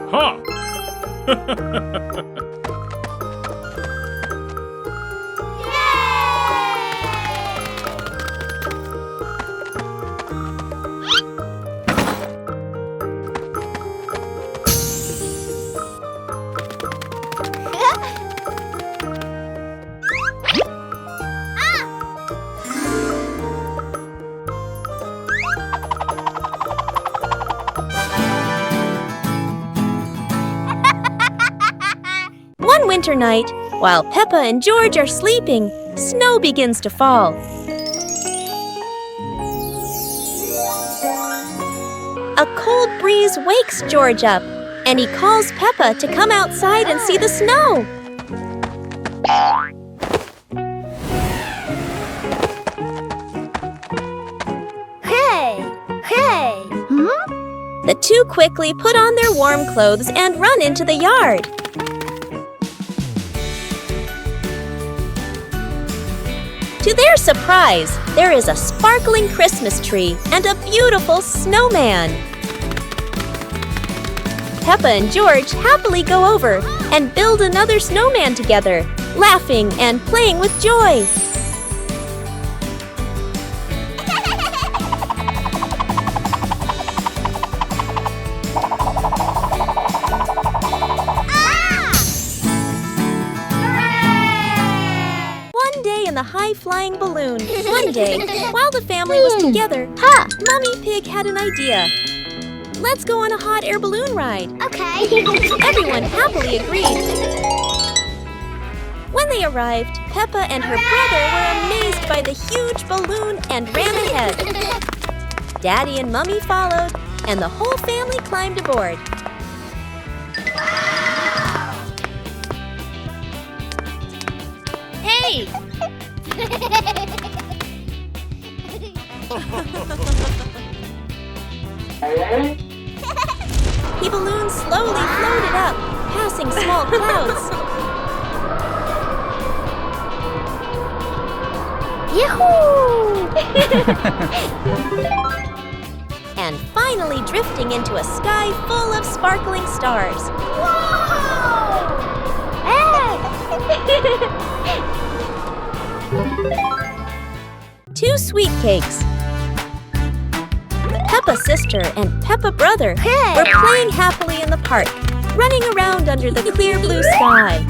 Huh. One winter night, while Peppa and George are sleeping, snow begins to fall. A cold breeze wakes George up, and he calls Peppa to come outside and see the snow. Hey! The two quickly put on their warm clothes and run into the yard. To their surprise, there is a sparkling Christmas tree and a beautiful snowman. Peppa and George happily go over and build another snowman together, laughing and playing with joy. The high-flying balloon. One day, while the family was together, Mummy Pig had an idea. Let's go on a hot air balloon ride. Okay. Everyone happily agreed. When they arrived, Peppa and her brother were amazed by the huge balloon and ran ahead. Daddy and Mummy followed, and the whole family climbed aboard. Hey! The balloon slowly floated up, passing small clouds. Yahoo! And finally drifting into a sky full of sparkling stars. Whoa! Hey! 2 sweet cakes. Peppa's sister and Peppa brother were playing happily in the park, running around under the clear blue sky.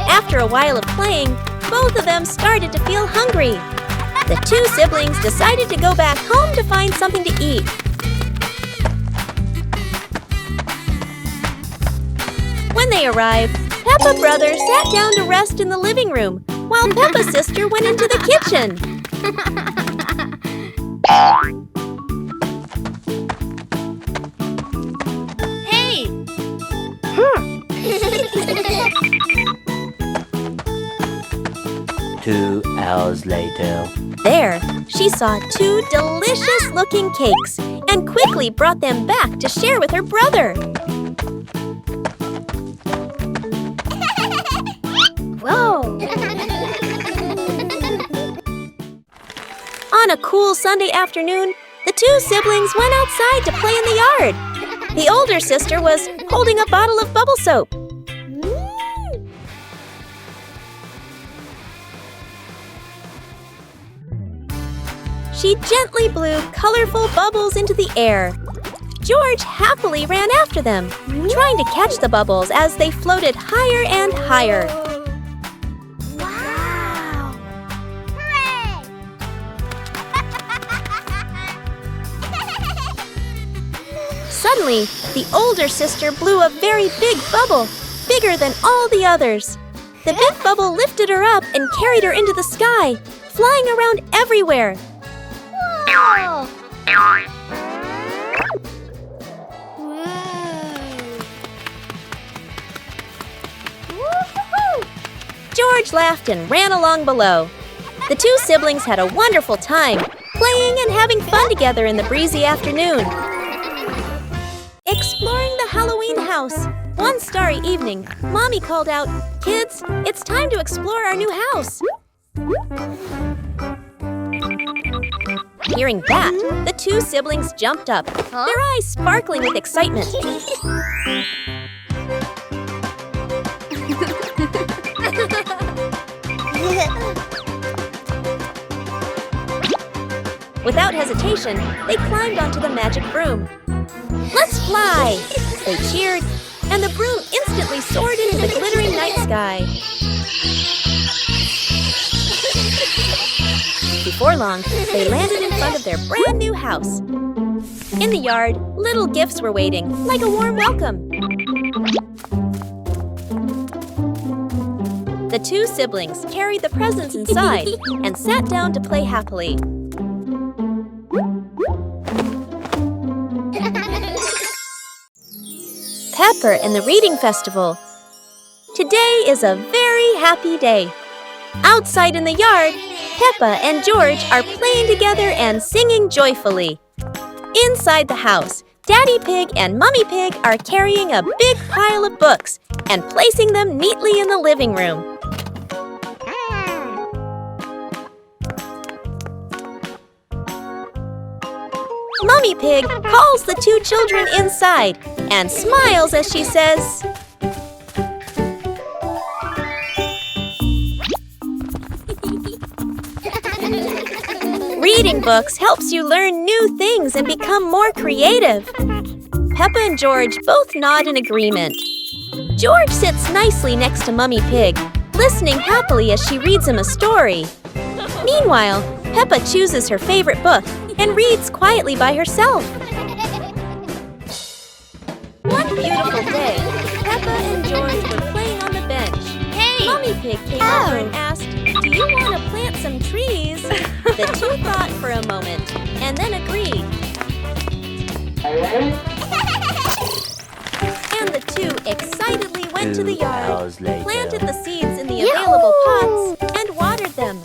After a while of playing, both of them started to feel hungry. The 2 siblings decided to go back home to find something to eat. When they arrived, Peppa brother sat down to rest in the living room, while Peppa's sister went into the kitchen. Hey! 2 hours later. There, she saw 2 delicious-looking cakes and quickly brought them back to share with her brother. Whoa! On a cool Sunday afternoon, the 2 siblings went outside to play in the yard. The older sister was holding a bottle of bubble soap. She gently blew colorful bubbles into the air. George happily ran after them, trying to catch the bubbles as they floated higher and higher. Wow! Hooray! Suddenly, the older sister blew a very big bubble, bigger than all the others. The big bubble lifted her up and carried her into the sky, flying around everywhere. Whoa! Woo-hoo-hoo! George laughed and ran along below. The 2 siblings had a wonderful time, playing and having fun together in the breezy afternoon. Exploring Halloween house. One starry evening, Mommy called out, "Kids, it's time to explore our new house." Hearing that, the two siblings jumped up, their eyes sparkling with excitement. Without hesitation, they climbed onto the magic broom. "Let's fly!" They cheered, and the broom instantly soared into the glittering night sky. Before long, they landed in front of their brand new house. In the yard, little gifts were waiting, like a warm welcome. The two siblings carried the presents inside and sat down to play happily. Pepper and the Reading Festival. Today is a very happy day. Outside in the yard, Peppa and George are playing together and singing joyfully. Inside the house, Daddy Pig and Mummy Pig are carrying a big pile of books and placing them neatly in the living room. Mummy Pig calls the two children inside and smiles as she says, "Reading books helps you learn new things and become more creative." Peppa and George both nod in agreement. George sits nicely next to Mummy Pig, listening happily as she reads him a story. Meanwhile, Peppa chooses her favorite book and reads quietly by herself. One beautiful day, Peppa and George were playing on the bench. Hey! Mummy Pig came over and asked, "Do you want to plant some trees?" The two thought for a moment and then agreed. And the two excitedly went to the 2 yard, hours later. planted the seeds in the available pots, and watered them.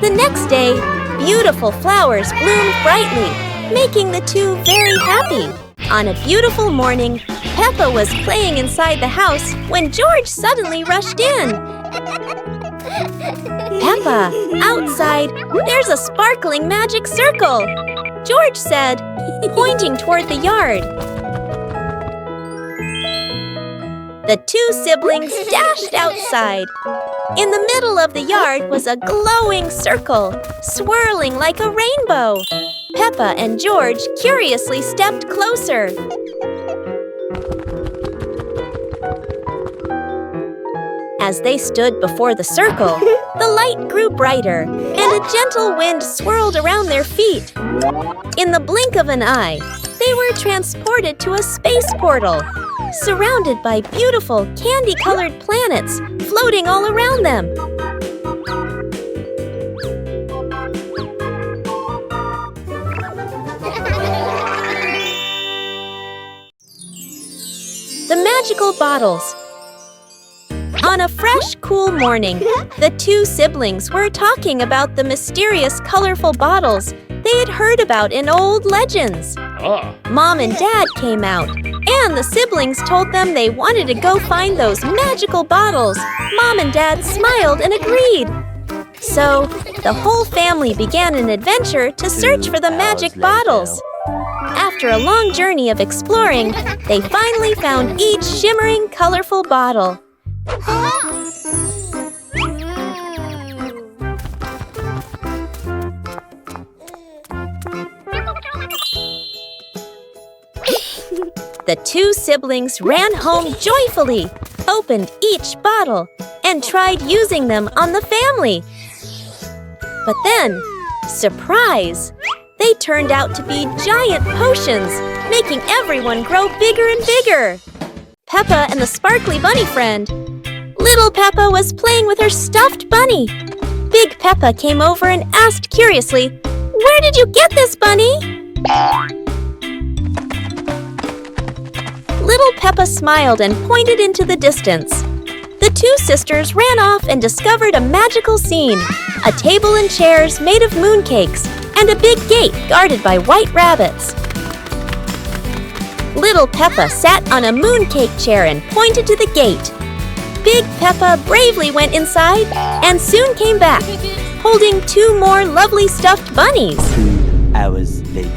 The next day, beautiful flowers bloomed brightly, making the two very happy. On a beautiful morning, Peppa was playing inside the house when George suddenly rushed in. "Peppa, outside, there's a sparkling magic circle," George said, pointing toward the yard. The two siblings dashed outside. In the middle of the yard was a glowing circle, swirling like a rainbow. Peppa and George curiously stepped closer. As they stood before the circle, the light grew brighter, and a gentle wind swirled around their feet. In the blink of an eye, they were transported to a space portal, surrounded by beautiful candy-colored planets floating all around them. The magical bottles. On a fresh, cool morning, the two siblings were talking about the mysterious, colorful bottles they had heard about in old legends. Mom and Dad came out, and the siblings told them they wanted to go find those magical bottles. Mom and Dad smiled and agreed. So, the whole family began an adventure to search for the magic bottles. After a long journey of exploring, they finally found each shimmering, colorful bottle. The two siblings ran home joyfully, opened each bottle, and tried using them on the family. But then, surprise! They They turned out to be giant potions, making everyone grow bigger and bigger. Peppa and the sparkly bunny friend. Little Peppa was playing with her stuffed bunny. Big Peppa came over and asked curiously, "Where did you get this, bunny?" Little Peppa smiled and pointed into the distance. The two sisters ran off and discovered a magical scene, a table and chairs made of mooncakes, and a big gate guarded by white rabbits. Little Peppa sat on a mooncake chair and pointed to the gate. Big Peppa bravely went inside and soon came back, holding two more lovely stuffed bunnies. 2 hours later.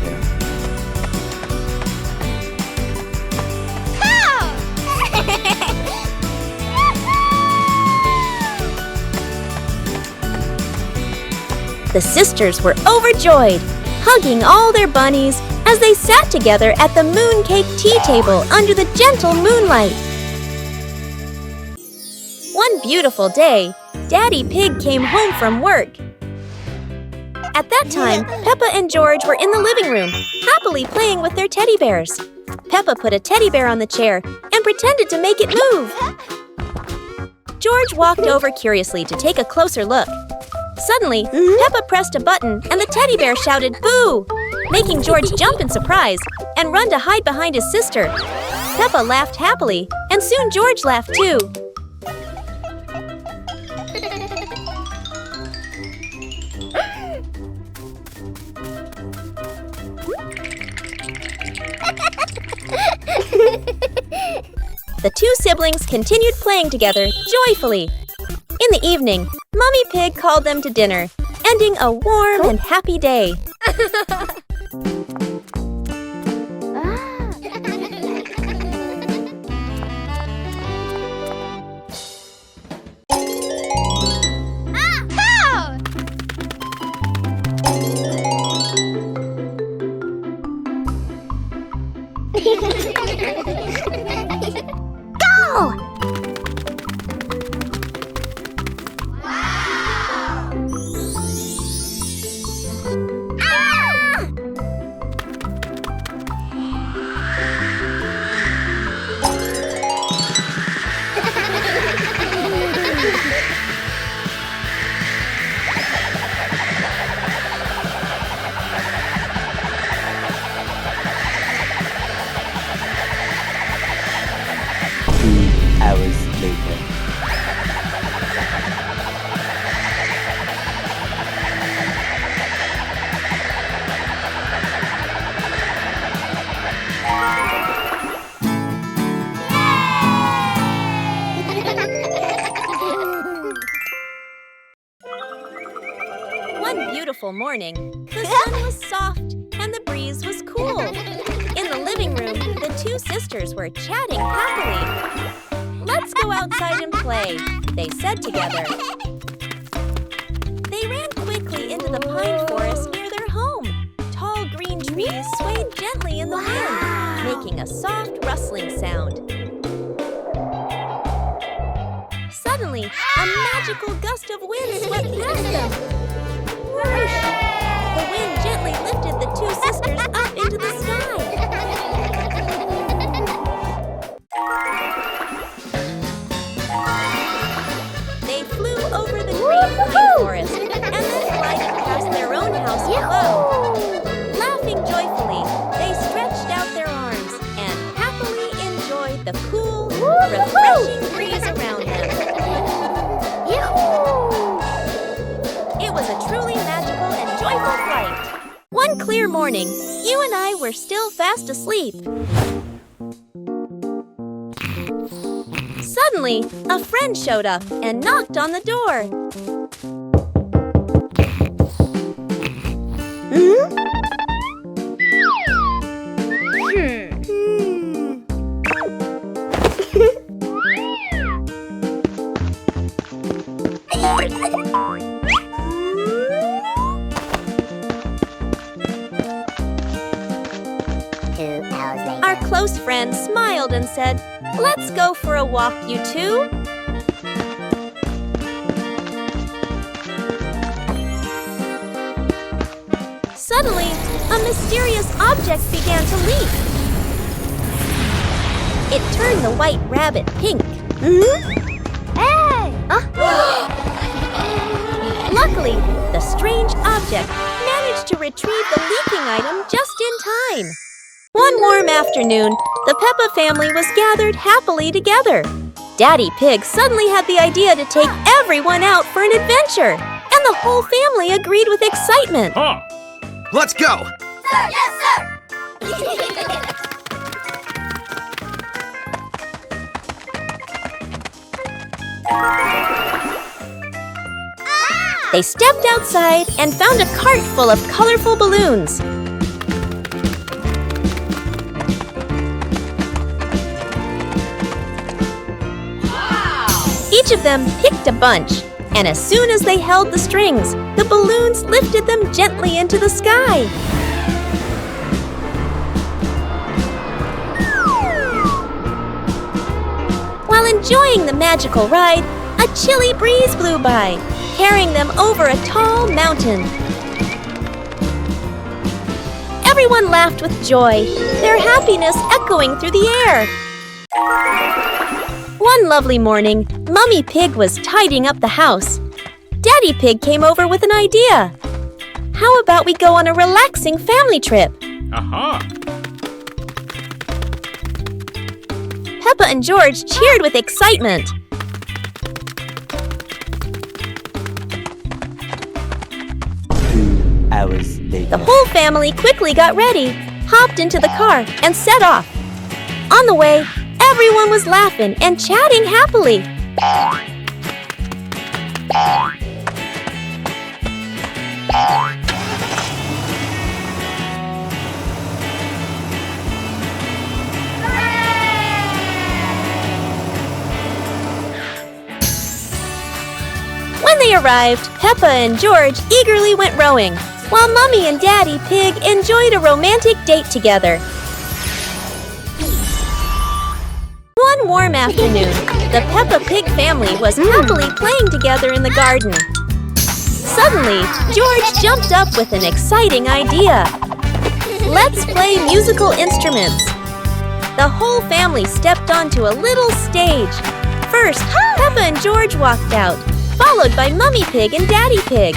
The sisters were overjoyed, hugging all their bunnies as they sat together at the mooncake tea table under the gentle moonlight. One beautiful day, Daddy Pig came home from work. At that time, Peppa and George were in the living room, happily playing with their teddy bears. Peppa put a teddy bear on the chair and pretended to make it move. George walked over curiously to take a closer look. Suddenly, Peppa pressed a button and the teddy bear shouted "Boo!", making George jump in surprise and run to hide behind his sister. Peppa laughed happily, and soon George laughed too. The two siblings continued playing together joyfully. In the evening, Mummy Pig called them to dinner, ending a warm and happy day. One beautiful morning, the sun was soft and the breeze was cool. In the living room, the two sisters were chatting happily. "Let's go outside and play," they said together. They ran quickly into the pine forest near their home. Tall green trees swayed gently in the wind, making a soft rustling sound. Suddenly, a magical gust of wind swept past them. Whoosh! The wind gently lifted the two sisters up into the sky. They flew over the green pine forest and then glided past their own house below. Laughing joyfully, they stretched out their arms and happily enjoyed the cool, refreshing breeze around them. It was a truly magical and joyful flight. One clear morning, you and I were still fast asleep. Suddenly, a friend showed up and knocked on the door. Our close friend smiled and said, "Let's go for a walk, you two." Suddenly, a mysterious object began to leap. It turned the white rabbit pink. Hey! Luckily, the strange object managed to retrieve the leaking item just in time. One warm afternoon, the Peppa family was gathered happily together. Daddy Pig suddenly had the idea to take everyone out for an adventure, and the whole family agreed with excitement. Let's go! Sir, yes, sir! They stepped outside and found a cart full of colorful balloons. Each of them picked a bunch, and as soon as they held the strings, the balloons lifted them gently into the sky. While enjoying the magical ride, a chilly breeze blew by, carrying them over a tall mountain. Everyone laughed with joy, their happiness echoing through the air. One lovely morning, Mummy Pig was tidying up the house. Daddy Pig came over with an idea. How about we go on a relaxing family trip? Peppa and George cheered with excitement. 2 hours later. The whole family quickly got ready, hopped into the car, and set off. On the way, everyone was laughing and chatting happily. When they arrived, Peppa and George eagerly went rowing, while Mummy and Daddy Pig enjoyed a romantic date together. One warm afternoon, the Peppa Pig family was happily playing together in the garden. Suddenly, George jumped up with an exciting idea. Let's play musical instruments. The whole family stepped onto a little stage. First, Peppa and George walked out, followed by Mummy Pig and Daddy Pig.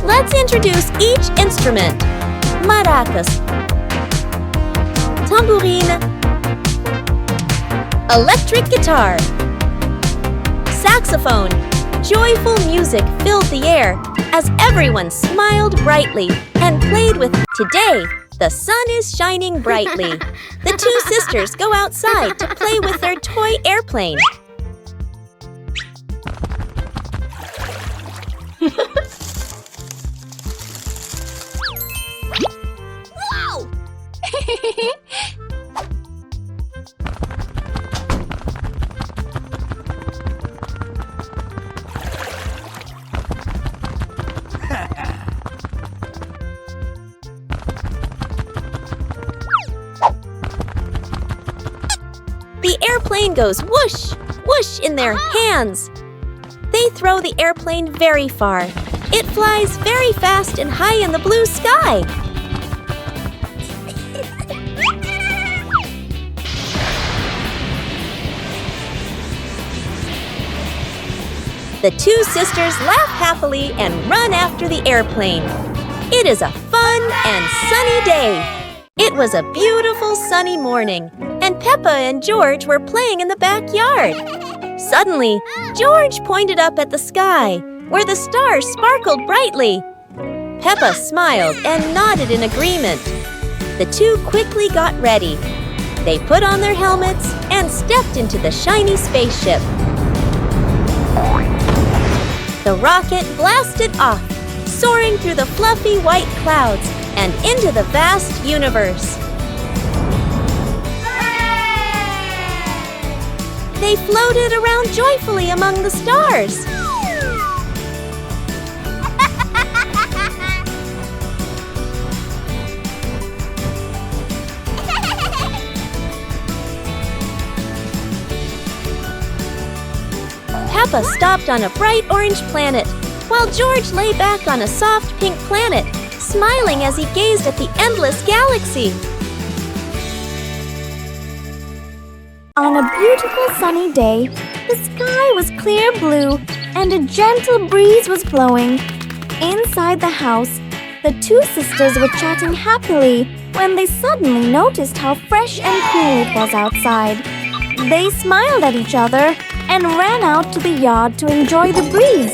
Let's introduce each instrument. Maracas, tambourine, electric guitar, saxophone. Joyful music filled the air as everyone smiled brightly and played with "Today, the sun is shining brightly." The two sisters go outside to play with their toy airplane. Whoa! The airplane goes whoosh, whoosh in their hands. They throw the airplane very far. It flies very fast and high in the blue sky. The two sisters laugh happily and run after the airplane. It is a fun and sunny day. It was a beautiful sunny morning, and Peppa and George were playing in the backyard. Suddenly, George pointed up at the sky, where the stars sparkled brightly. Peppa smiled and nodded in agreement. The two quickly got ready. They put on their helmets and stepped into the shiny spaceship. The rocket blasted off, soaring through the fluffy white clouds and into the vast universe. They floated around joyfully among the stars. Peppa stopped on a bright orange planet, while George lay back on a soft pink planet, smiling as he gazed at the endless galaxy. On a beautiful sunny day, the sky was clear blue and a gentle breeze was blowing. Inside the house, the two sisters were chatting happily when they suddenly noticed how fresh and cool it was outside. They smiled at each other and ran out to the yard to enjoy the breeze.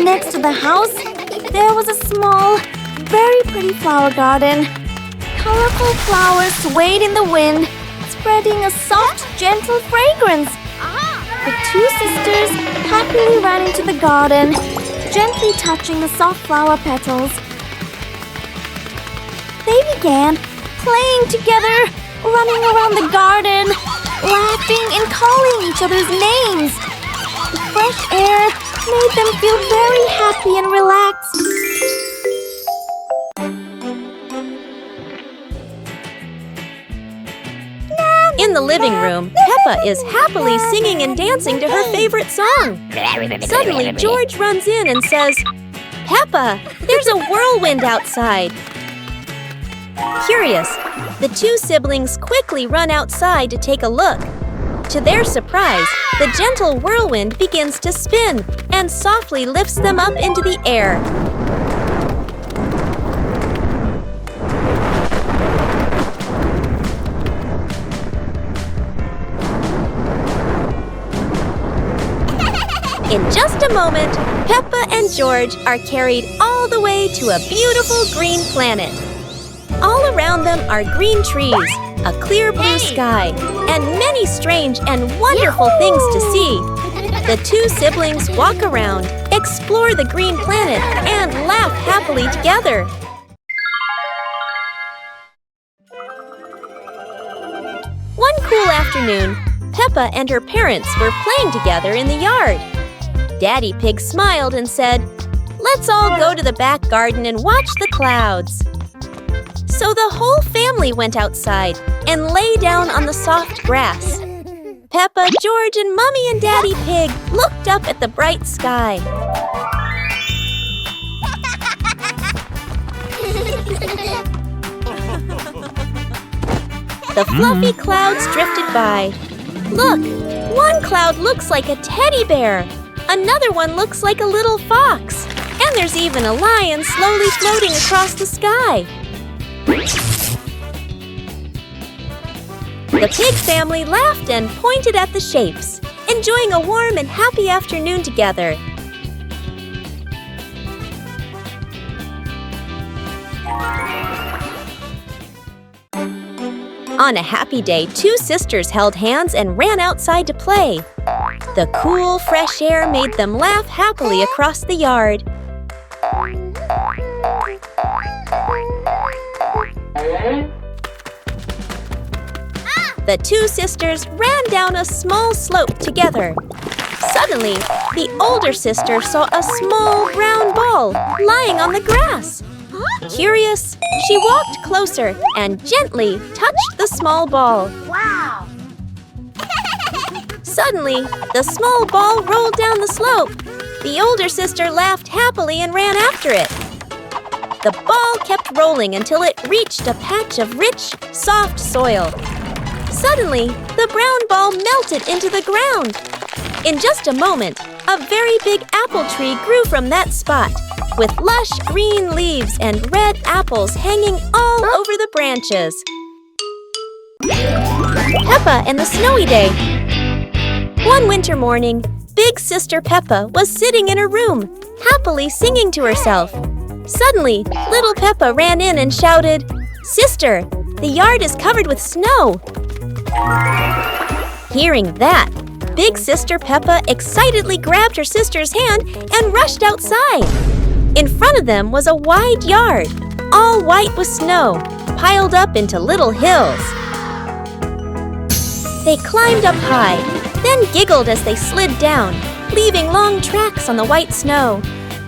Next to the house, there was a small, very pretty flower garden. Colorful flowers swayed in the wind, spreading a soft, gentle fragrance. The two sisters happily ran into the garden, gently touching the soft flower petals. They began playing together, running around the garden, laughing and calling each other's names. The fresh air made them feel very happy and relaxed. In the living room, Peppa is happily singing and dancing to her favorite song. Suddenly, George runs in and says, "Peppa, there's a whirlwind outside." Curious, the two siblings quickly run outside to take a look. To their surprise, the gentle whirlwind begins to spin and softly lifts them up into the air. In just a moment, Peppa and George are carried all the way to a beautiful green planet. All around them are green trees, a clear blue sky, and many strange and wonderful things to see. The two siblings walk around, explore the green planet, and laugh happily together. One cool afternoon, Peppa and her parents were playing together in the yard. Daddy Pig smiled and said, "Let's all go to the back garden and watch the clouds." So the whole family went outside and lay down on the soft grass. Peppa, George, and Mummy and Daddy Pig looked up at the bright sky. The fluffy clouds drifted by. Look, one cloud looks like a teddy bear. Another one looks like a little fox. And there's even a lion slowly floating across the sky. The pig family laughed and pointed at the shapes, enjoying a warm and happy afternoon together. On a happy day, two sisters held hands and ran outside to play. The cool, fresh air made them laugh happily across the yard. The two sisters ran down a small slope together. Suddenly, the older sister saw a small brown ball lying on the grass. Curious, she walked closer and gently touched the small ball. Wow! Suddenly, the small ball rolled down the slope. The older sister laughed happily and ran after it. The ball kept rolling until it reached a patch of rich, soft soil. Suddenly, the brown ball melted into the ground. In just a moment, a very big apple tree grew from that spot, with lush green leaves and red apples hanging all over the branches. Peppa and the Snowy Day. One winter morning, Big Sister Peppa was sitting in her room, happily singing to herself. Suddenly, little Peppa ran in and shouted, "Sister, the yard is covered with snow." Hearing that, Big Sister Peppa excitedly grabbed her sister's hand and rushed outside. In front of them was a wide yard, all white with snow, piled up into little hills. They climbed up high, then giggled as they slid down, leaving long tracks on the white snow.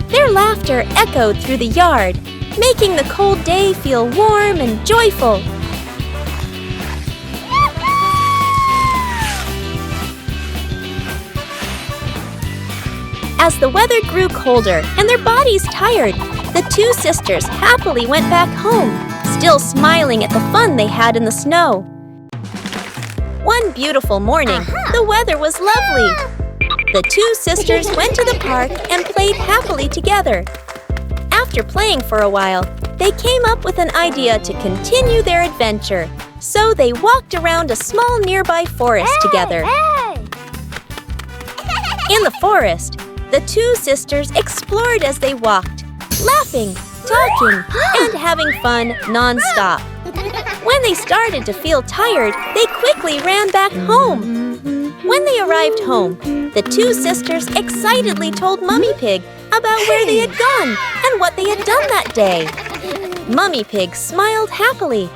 Their laughter echoed through the yard, making the cold day feel warm and joyful. As the weather grew colder and their bodies tired, the two sisters happily went back home, still smiling at the fun they had in the snow. One beautiful morning, the weather was lovely. The two sisters went to the park and played happily together. After playing for a while, they came up with an idea to continue their adventure, so they walked around a small nearby forest together. In the forest, the two sisters explored as they walked, laughing, talking, and having fun non-stop. When they started to feel tired, they quickly ran back home. When they arrived home, the two sisters excitedly told Mummy Pig about where they had gone and what they had done that day. Mummy Pig smiled happily.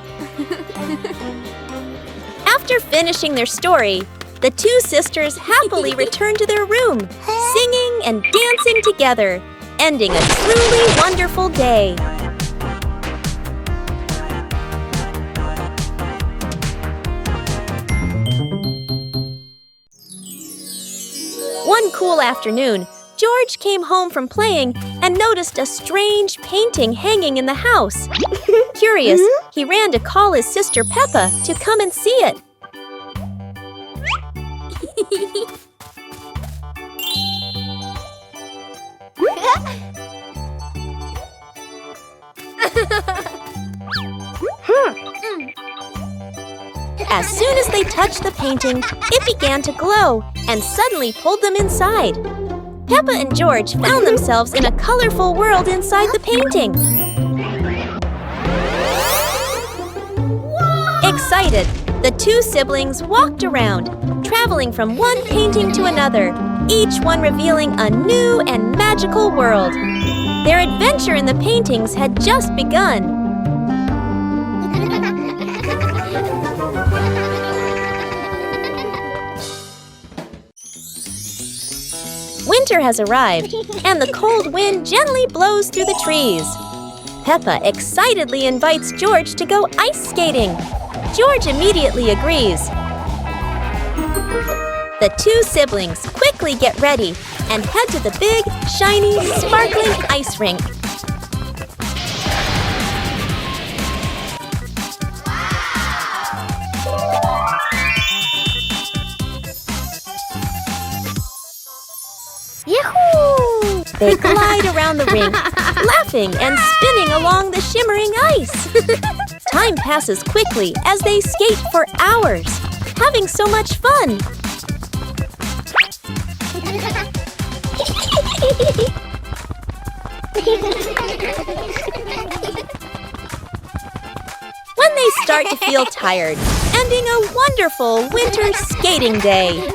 After finishing their story, the two sisters happily returned to their room, singing and dancing together, ending a truly wonderful day. One cool afternoon, George came home from playing and noticed a strange painting hanging in the house. Curious, he ran to call his sister Peppa to come and see it. As soon as they touched the painting, it began to glow and suddenly pulled them inside. Peppa and George found themselves in a colorful world inside the painting. Excited, the two siblings walked around, traveling from one painting to another, each one revealing a new and magical world. Their adventure in the paintings had just begun. Winter has arrived, and the cold wind gently blows through the trees. Peppa excitedly invites George to go ice skating. George immediately agrees. The two siblings quickly get ready and head to the big, shiny, sparkling ice rink. Yahoo! They glide around the rink, laughing and spinning along the shimmering ice. Time passes quickly as they skate for hours, having so much fun. When they start to feel tired, ending a wonderful winter skating day.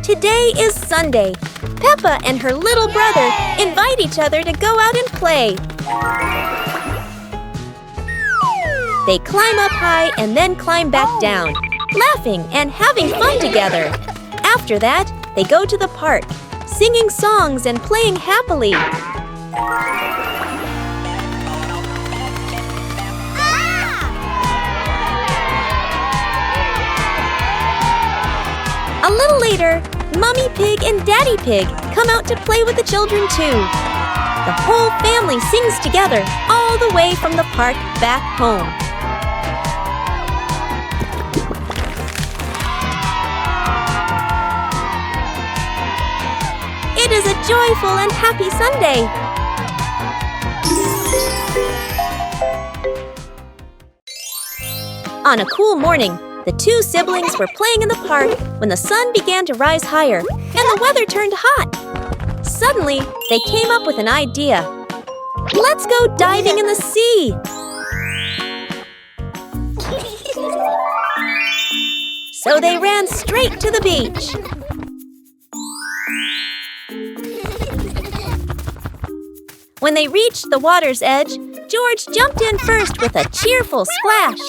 Today is Sunday. Peppa and her little brother invite each other to go out and play. They climb up high and then climb back down, laughing and having fun together. After that, they go to the park, singing songs and playing happily. A little later, Mummy Pig and Daddy Pig come out to play with the children too. The whole family sings together all the way from the park back home. It is a joyful and happy Sunday. On a cool morning, the two siblings were playing in the park when the sun began to rise higher and the weather turned hot. Suddenly, they came up with an idea. Let's go diving in the sea! So they ran straight to the beach. When they reached the water's edge, George jumped in first with a cheerful splash.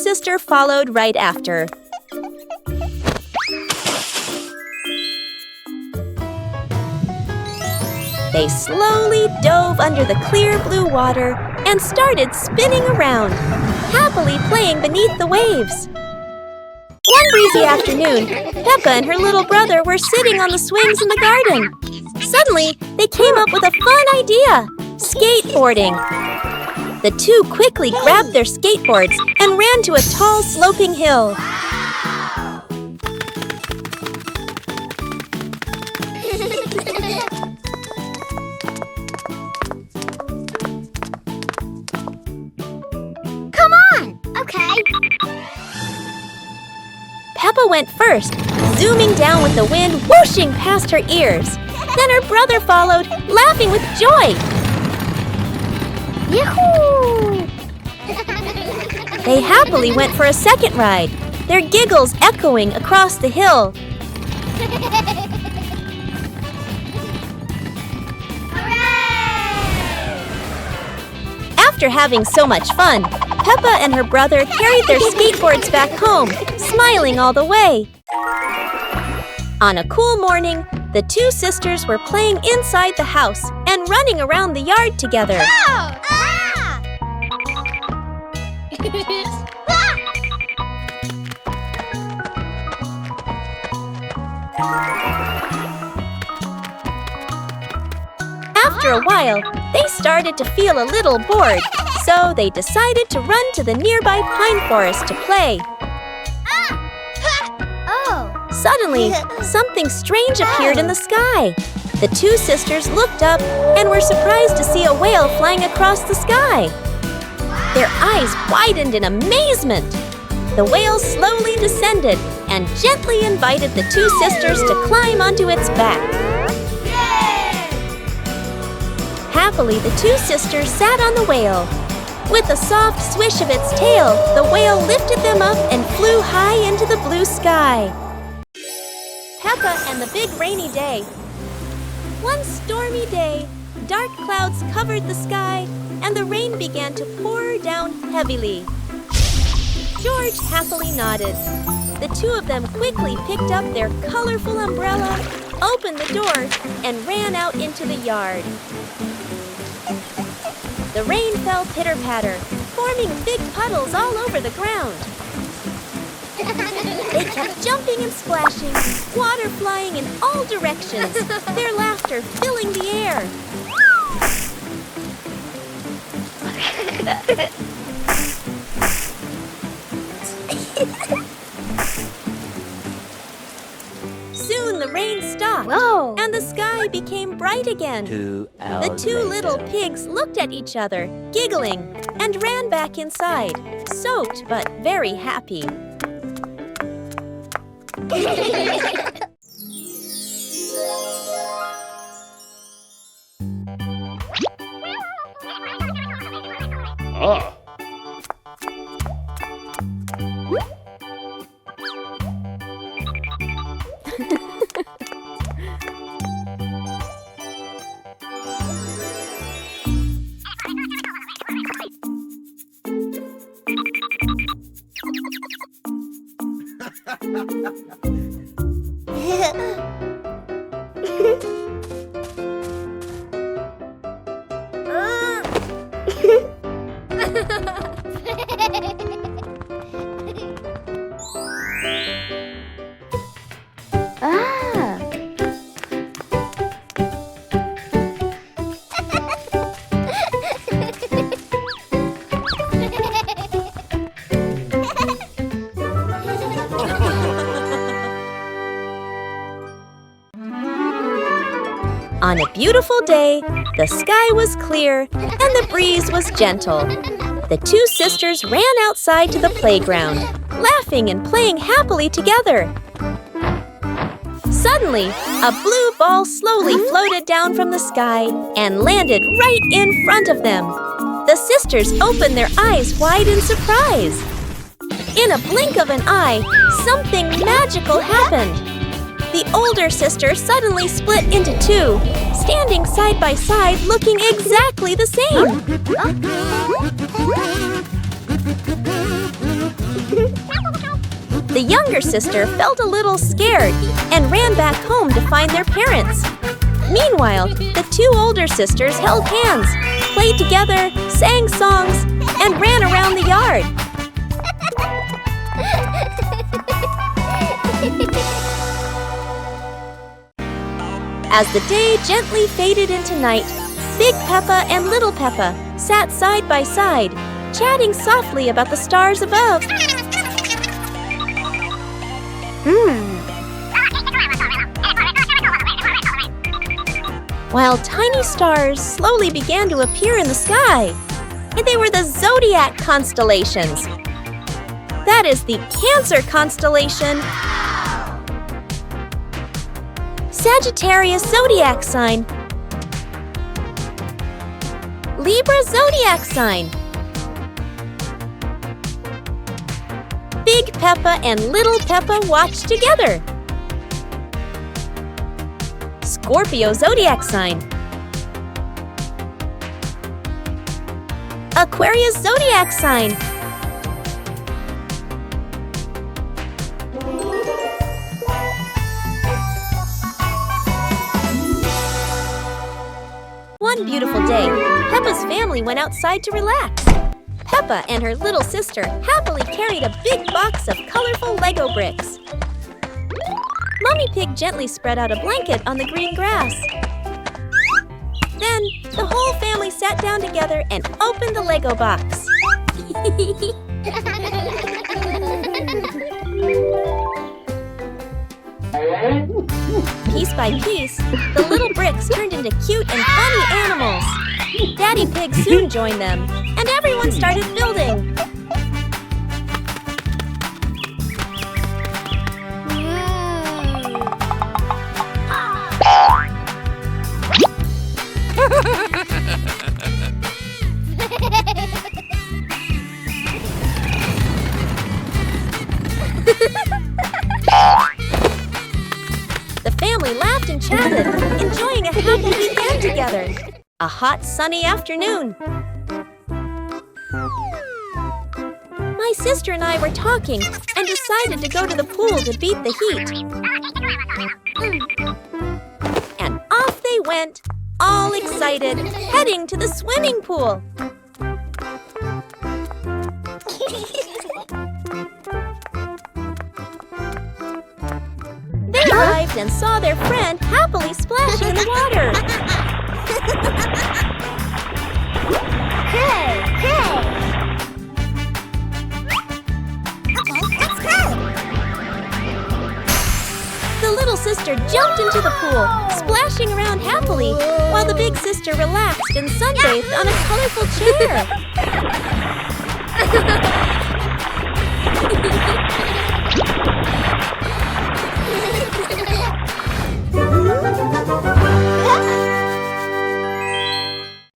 sister followed right after. They slowly dove under the clear blue water and started spinning around, happily playing beneath the waves. One breezy afternoon, Peppa and her little brother were sitting on the swings in the garden. Suddenly, they came up with a fun idea: skateboarding. The two quickly grabbed their skateboards and ran to a tall, sloping hill. Come on! Okay. Peppa went first, zooming down with the wind whooshing past her ears. Then her brother followed, laughing with joy. Yahoo! They happily went for a second ride, their giggles echoing across the hill. After having so much fun, Peppa and her brother carried their skateboards back home, smiling all the way. On a cool morning, the two sisters were playing inside the house and running around the yard together. After a while, they started to feel a little bored, so they decided to run to the nearby pine forest to play. Oh! Suddenly, something strange appeared in the sky. The two sisters looked up and were surprised to see a whale flying across the sky. Their eyes widened in amazement. The whale slowly descended and gently invited the two sisters to climb onto its back. Happily, the two sisters sat on the whale. With a soft swish of its tail, the whale lifted them up and flew high into the blue sky. Peppa and the Big Rainy Day. One stormy day, dark clouds covered the sky, and the rain began to pour down heavily. George happily nodded. The two of them quickly picked up their colorful umbrella, opened the door, and ran out into the yard. The rain fell pitter-patter, forming big puddles all over the ground. They kept jumping and splashing, water flying in all directions, their laughter filling the air. Soon the rain stopped, and the sky became bright again. 2 hours The two little later. pigs looked at each other, giggling, and ran back inside, soaked but very happy. On a beautiful day, the sky was clear and the breeze was gentle. The two sisters ran outside to the playground, laughing and playing happily together. Suddenly, a blue ball slowly floated down from the sky and landed right in front of them. The sisters opened their eyes wide in surprise. In a blink of an eye, something magical happened. The older sister suddenly split into two, standing side by side looking exactly the same. The younger sister felt a little scared and ran back home to find their parents. Meanwhile, the two older sisters held hands, played together, sang songs, and ran around the yard. As the day gently faded into night, Big Peppa and Little Peppa sat side by side, chatting softly about the stars above. While tiny stars slowly began to appear in the sky, and they were the zodiac constellations. That is the Cancer constellation, Sagittarius zodiac sign, Libra zodiac sign. Big Peppa and Little Peppa watched together. Scorpio zodiac sign, Aquarius zodiac sign, One beautiful day, Peppa's family went outside to relax. Peppa and her little sister happily carried a big box of colorful Lego bricks. Mommy Pig gently spread out a blanket on the green grass. Then, the whole family sat down together and opened the Lego box. Piece by piece, the little bricks turned into cute and funny animals. Daddy Pig soon joined them, and everyone started building. The family laughed and chatted, enjoying a happy weekend together. A hot, sunny afternoon. My sister and I were talking and decided to go to the pool to beat the heat. And off they went, all excited, heading to the swimming pool. They arrived and saw their friend happily splashing in the water. Hey, hey! Okay, let's go! The little sister jumped into the pool, splashing around happily, while the big sister relaxed and sunbathed on a colorful chair.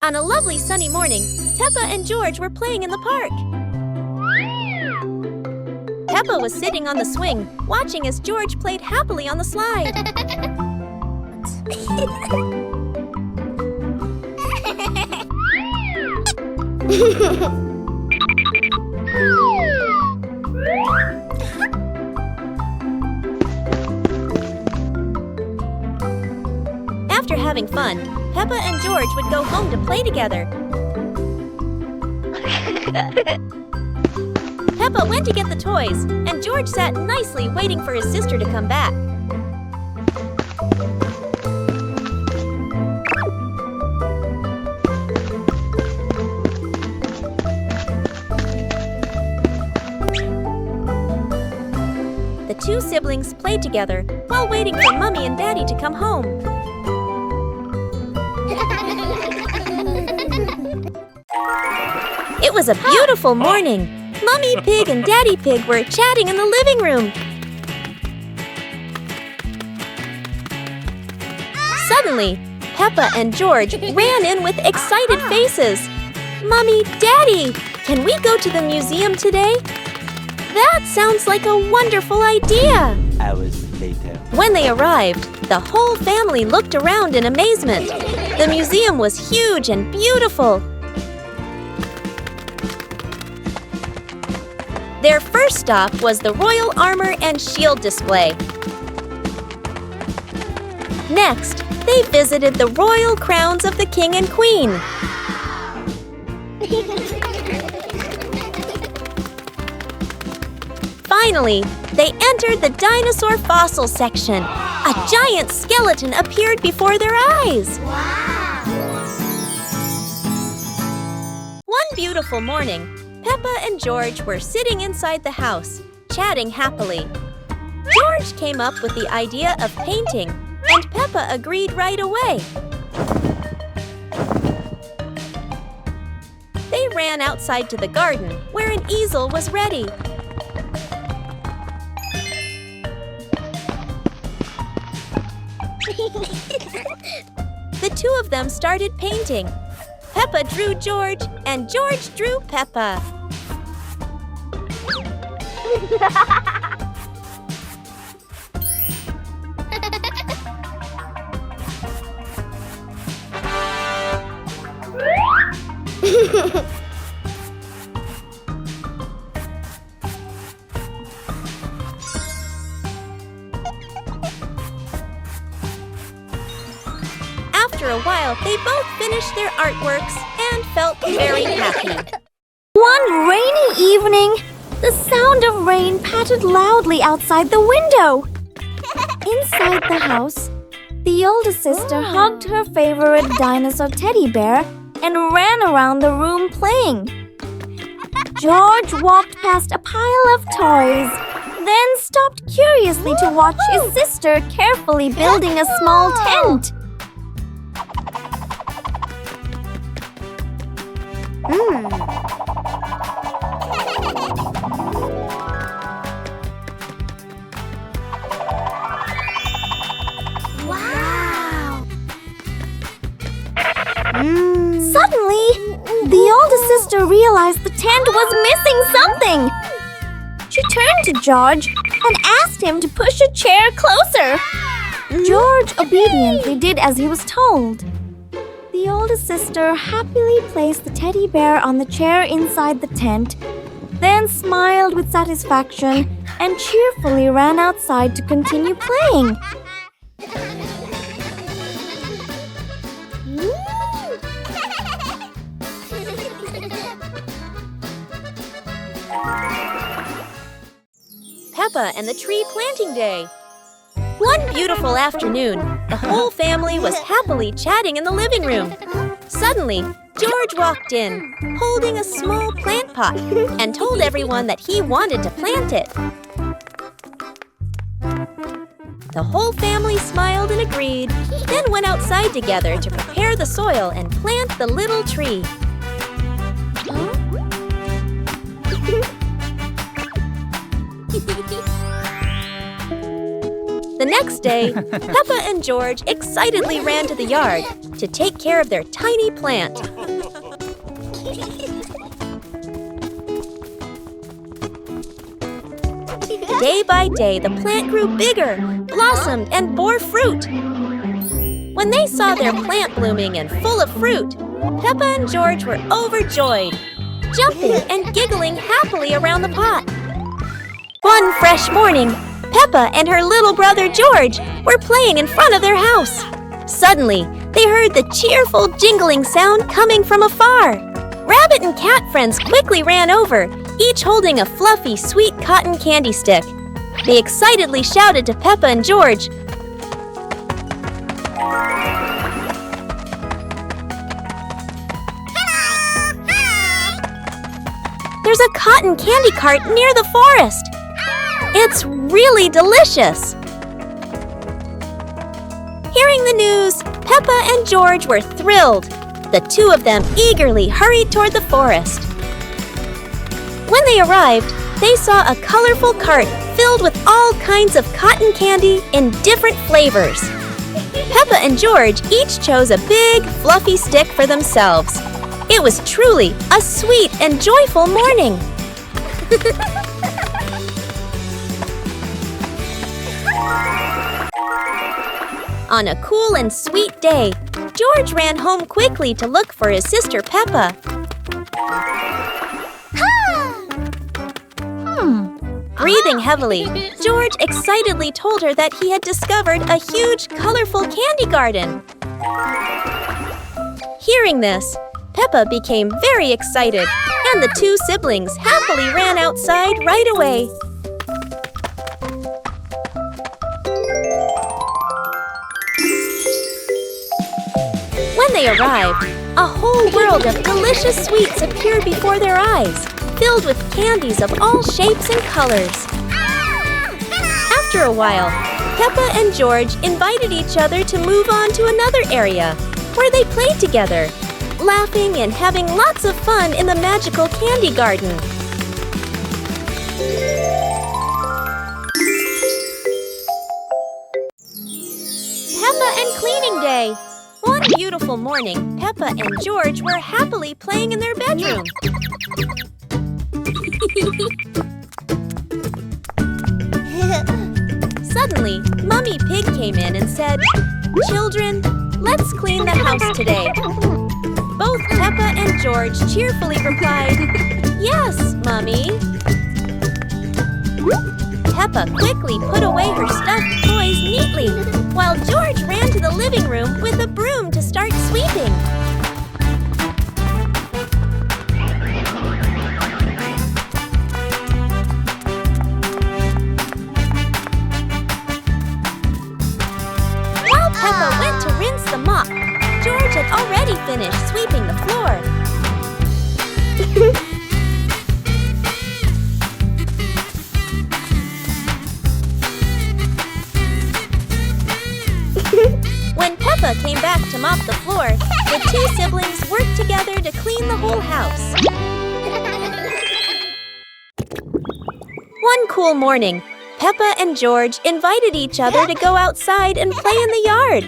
On a lovely sunny morning, Peppa and George were playing in the park. Peppa was sitting on the swing, watching as George played happily on the slide. After having fun, Peppa and George would go home to play together. Peppa went to get the toys, and George sat nicely waiting for his sister to come back. The two siblings played together while waiting for Mommy and Daddy to come home. It was a beautiful morning. Mommy Pig and Daddy Pig were chatting in the living room. Suddenly, Peppa and George ran in with excited faces. Mommy, Daddy, can we go to the museum today? That sounds like a wonderful idea. Hours later. When they arrived, the whole family looked around in amazement. The museum was huge and beautiful. Their first stop was the royal armor and shield display. Next, they visited the royal crowns of the king and queen. Finally, they entered the dinosaur fossil section. A giant skeleton appeared before their eyes. One beautiful morning, Peppa and George were sitting inside the house, chatting happily. George came up with the idea of painting, and Peppa agreed right away. They ran outside to the garden, where an easel was ready. The two of them started painting. Peppa drew George, and George drew Peppa. After a while, they both finished their artworks and felt very happy. One rainy evening, the sound of rain pattered loudly outside the window. Inside the house, the older sister hugged her favorite dinosaur teddy bear and ran around the room playing. George walked past a pile of toys, then stopped curiously to watch his sister carefully building a small tent. Wow! Suddenly, the older sister realized the tent was missing something. She turned to George and asked him to push a chair closer. George obediently did as he was told. The older sister happily placed the teddy bear on the chair inside the tent, then smiled with satisfaction and cheerfully ran outside to continue playing. Peppa and the Tree Planting Day. One beautiful afternoon, the whole family was happily chatting in the living room. Suddenly, George walked in, holding a small plant pot, and told everyone that he wanted to plant it. The whole family smiled and agreed, then went outside together to prepare the soil and plant the little tree. The next day, Peppa and George excitedly ran to the yard to take care of their tiny plant. Day by day, the plant grew bigger, blossomed, and bore fruit. When they saw their plant blooming and full of fruit, Peppa and George were overjoyed, jumping and giggling happily around the pot. One fresh morning, Peppa and her little brother George were playing in front of their house. Suddenly, they heard the cheerful jingling sound coming from afar. Rabbit and cat friends quickly ran over, each holding a fluffy, sweet cotton candy stick. They excitedly shouted to Peppa and George, "There's a cotton candy cart near the forest. It's really delicious." Hearing the news, Peppa and George were thrilled. The two of them eagerly hurried toward the forest. When they arrived, they saw a colorful cart filled with all kinds of cotton candy in different flavors. Peppa and George each chose a big, fluffy stick for themselves. It was truly a sweet and joyful morning. On a cool and sweet day, George ran home quickly to look for his sister Peppa. breathing heavily, George excitedly told her that he had discovered a huge, colorful candy garden. Hearing this, Peppa became very excited, and the two siblings happily ran outside right away. When they arrived, a whole world of delicious sweets appeared before their eyes, filled with candies of all shapes and colors. After a while, Peppa and George invited each other to move on to another area, where they played together, laughing and having lots of fun in the magical candy garden. Peppa and Cleaning Day. One beautiful morning, Peppa and George were happily playing in their bedroom. Suddenly, Mummy Pig came in and said, "Children, let's clean the house today." Both Peppa and George cheerfully replied, "Yes, Mummy." Peppa quickly put away her stuffed toys neatly, while George ran to the living room with a broom to start sweeping. While Peppa went to rinse the mop, George had already finished sweeping the floor. When Peppa came back to mop the floor, the two siblings worked together to clean the whole house. One cool morning, Peppa and George invited each other to go outside and play in the yard.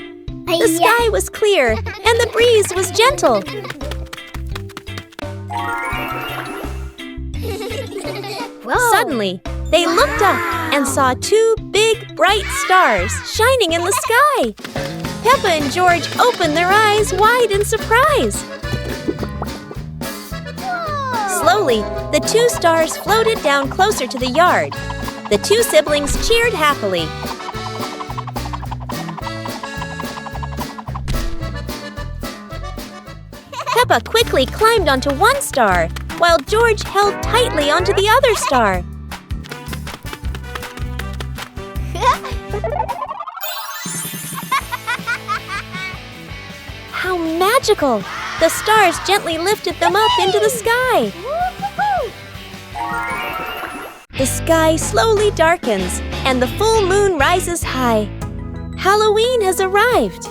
The sky was clear and the breeze was gentle. Suddenly, they looked up and saw two big, bright stars shining in the sky. Peppa and George opened their eyes wide in surprise. Slowly, the two stars floated down closer to the yard. The two siblings cheered happily. Peppa quickly climbed onto one star, while George held tightly onto the other star. How magical! The stars gently lifted them up into the sky. The sky slowly darkens, and the full moon rises high. Halloween has arrived.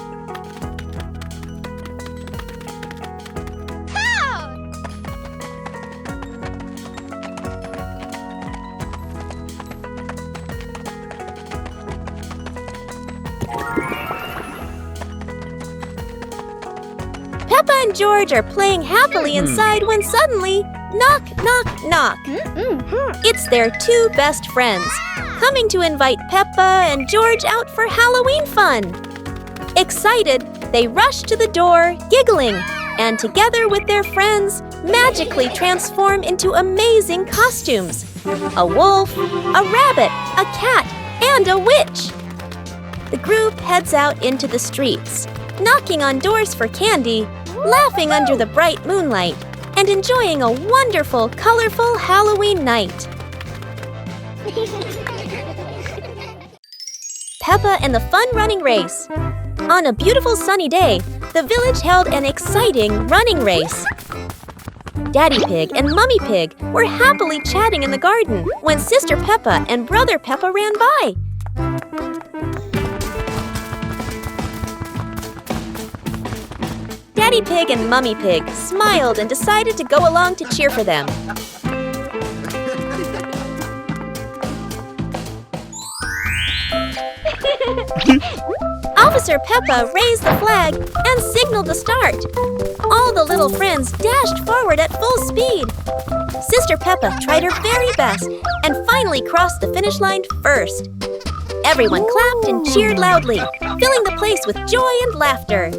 Peppa and George are playing happily inside when suddenly, knock, knock, knock. It's their two best friends, coming to invite Peppa and George out for Halloween fun. Excited, they rush to the door, giggling, and together with their friends, magically transform into amazing costumes. A wolf, a rabbit, a cat, and a witch. The group heads out into the streets, knocking on doors for candy, laughing under the bright moonlight, and enjoying a wonderful, colorful Halloween night. Peppa and the Fun Running Race. On a beautiful sunny day, the village held an exciting running race. Daddy Pig and Mummy Pig were happily chatting in the garden when Sister Peppa and Brother Peppa ran by. Daddy Pig and Mummy Pig smiled and decided to go along to cheer for them. Officer Peppa raised the flag and signaled the start. All the little friends dashed forward at full speed. Sister Peppa tried her very best and finally crossed the finish line first. Everyone clapped and cheered loudly, filling the place with joy and laughter.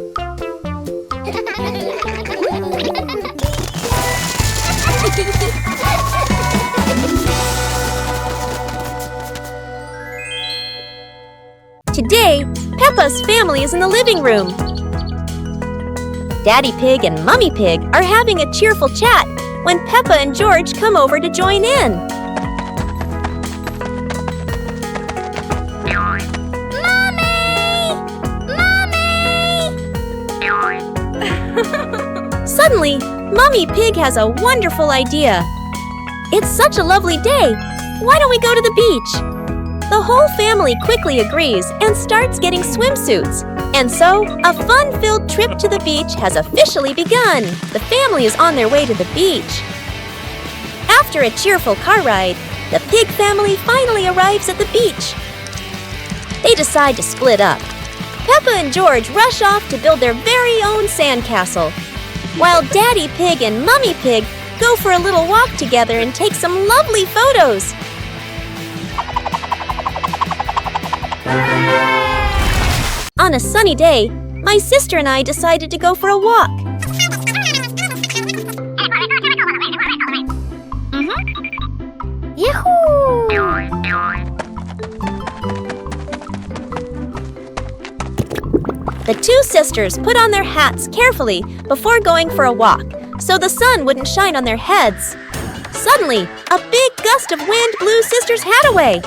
Today, Peppa's family is in the living room. Daddy Pig and Mummy Pig are having a cheerful chat when Peppa and George come over to join in. Suddenly, Mummy Pig has a wonderful idea. It's such a lovely day. Why don't we go to the beach? The whole family quickly agrees and starts getting swimsuits. And so, a fun-filled trip to the beach has officially begun. The family is on their way to the beach. After a cheerful car ride, the Pig family finally arrives at the beach. They decide to split up. Peppa and George rush off to build their very own sandcastle, while Daddy Pig and Mummy Pig go for a little walk together and take some lovely photos. On a sunny day, my sister and I decided to go for a walk. Yahoo! The two sisters put on their hats carefully before going for a walk, so the sun wouldn't shine on their heads. Suddenly, a big gust of wind blew Sister's hat away.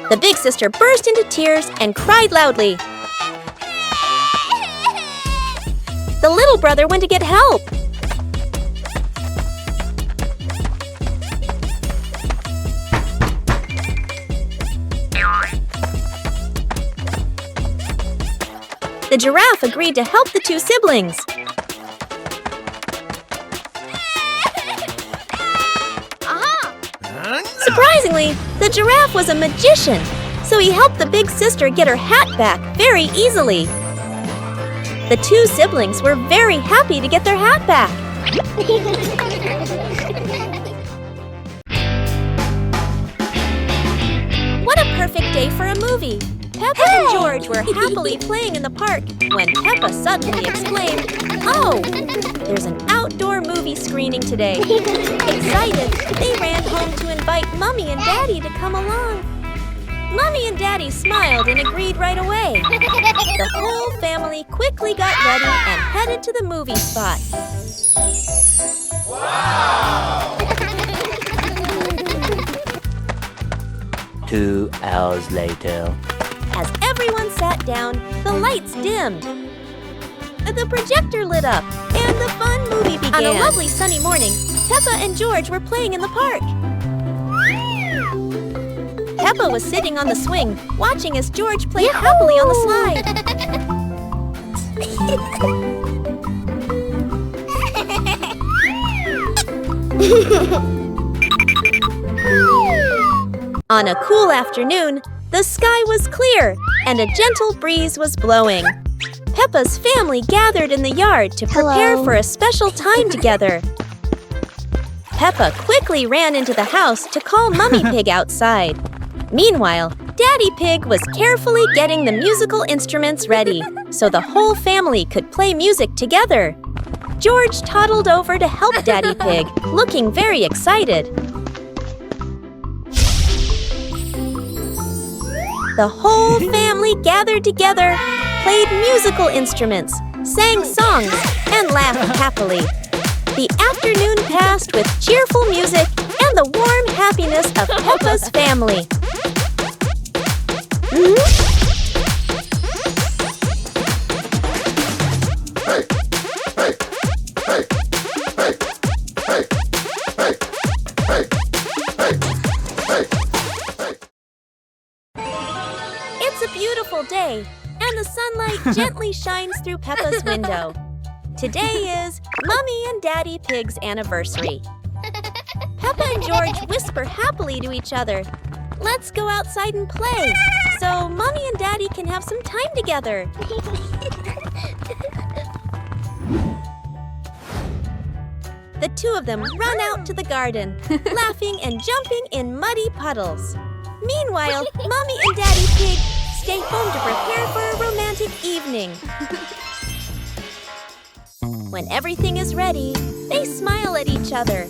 The big sister burst into tears and cried loudly. The little brother went to get help. The giraffe agreed to help the two siblings. Surprisingly, the giraffe was a magician, so he helped the big sister get her hat back very easily. The two siblings were very happy to get their hat back. What a perfect day for a movie! Peppa and George were happily playing in the park when Peppa suddenly exclaimed, "Oh, there's an outdoor movie screening today." Excited, they ran home to invite Mummy and Daddy to come along. Mummy and Daddy smiled and agreed right away. The whole family quickly got ready and headed to the movie spot. Wow! 2 hours later. As everyone sat down, the lights dimmed. The projector lit up, and the fun movie began. On a lovely sunny morning, Peppa and George were playing in the park. Peppa was sitting on the swing, watching as George played happily on the slide. On a cool afternoon, the sky was clear and a gentle breeze was blowing. Peppa's family gathered in the yard to prepare for a special time together. Peppa quickly ran into the house to call Mummy Pig outside. Meanwhile, Daddy Pig was carefully getting the musical instruments ready so the whole family could play music together. George toddled over to help Daddy Pig, looking very excited. The whole family gathered together, played musical instruments, sang songs, and laughed happily. The afternoon passed with cheerful music and the warm happiness of Peppa's family. It's a beautiful day, and the sunlight gently shines through Peppa's window. Today is Mummy and Daddy Pig's anniversary. Peppa and George whisper happily to each other, "Let's go outside and play, so Mummy and Daddy can have some time together." The two of them run out to the garden, laughing and jumping in muddy puddles. Meanwhile, Mummy and Daddy Pig stay home to prepare for a romantic evening. When everything is ready, they smile at each other.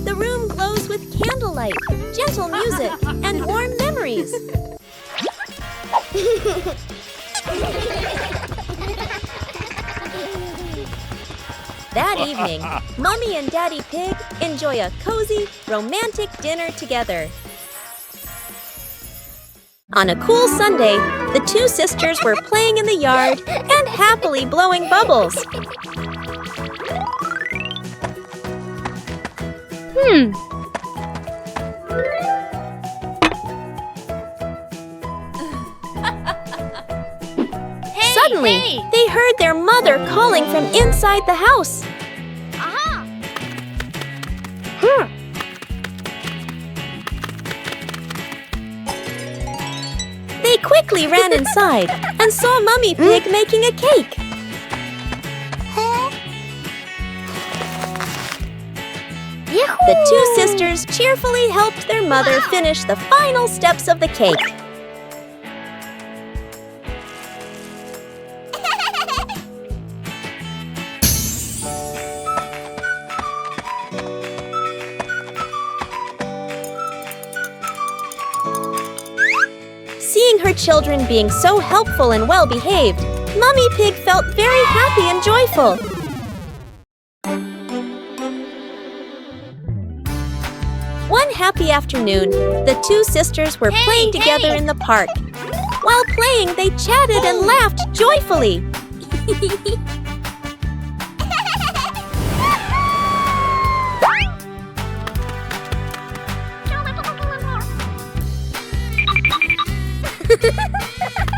The room glows with candlelight, gentle music, and warm memories. That evening, Mommy and Daddy Pig enjoy a cozy, romantic dinner together. On a cool Sunday, the two sisters were playing in the yard and happily blowing bubbles. Suddenly, they heard their mother calling from inside the house. They quickly ran inside and saw Mummy Pig making a cake. The two sisters cheerfully helped their mother finish the final steps of the cake. Seeing her children being so helpful and well-behaved, Mummy Pig felt very happy and joyful. One happy afternoon, the two sisters were playing together in the park. While playing, they chatted and laughed joyfully.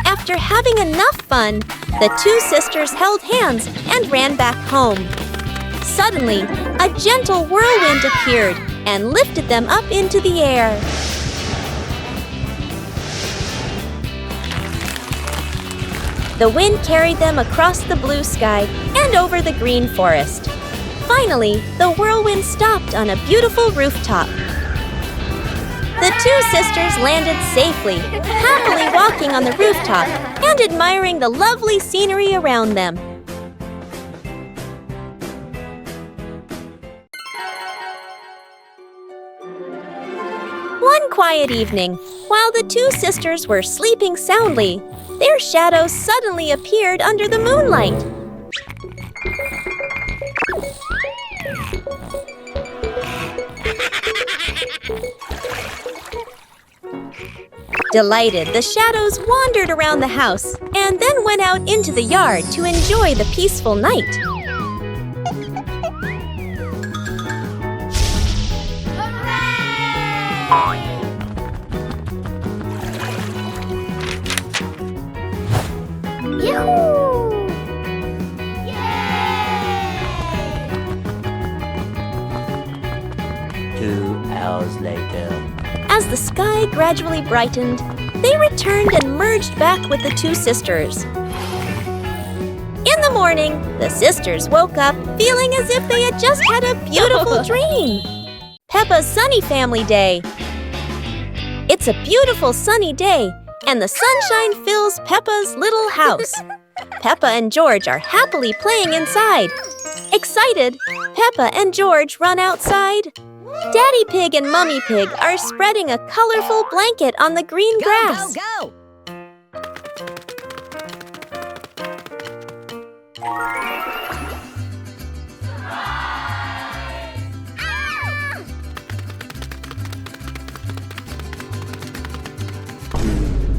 After having enough fun, the two sisters held hands and ran back home. Suddenly, a gentle whirlwind appeared and lifted them up into the air. The wind carried them across the blue sky and over the green forest. Finally, the whirlwind stopped on a beautiful rooftop. The two sisters landed safely, happily walking on the rooftop and admiring the lovely scenery around them. One quiet evening, while the two sisters were sleeping soundly, their shadows suddenly appeared under the moonlight. Delighted, the shadows wandered around the house and then went out into the yard to enjoy the peaceful night. Yoo-hoo! 2 hours later. As the sky gradually brightened, they returned and merged back with the two sisters. In the morning, the sisters woke up feeling as if they had just had a beautiful dream. Peppa's Sunny Family Day. It's a beautiful sunny day, and the sunshine fills Peppa's little house. Peppa and George are happily playing inside. Excited, Peppa and George run outside. Daddy Pig and Mummy Pig are spreading a colorful blanket on the green grass. Go!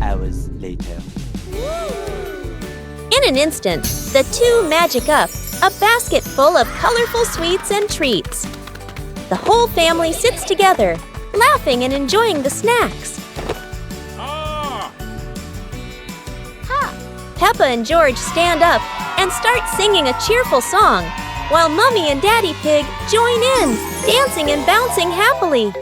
Hours later. In an instant, the two magic up a basket full of colorful sweets and treats. The whole family sits together, laughing and enjoying the snacks. Peppa and George stand up and start singing a cheerful song, while Mummy and Daddy Pig join in, dancing and bouncing happily.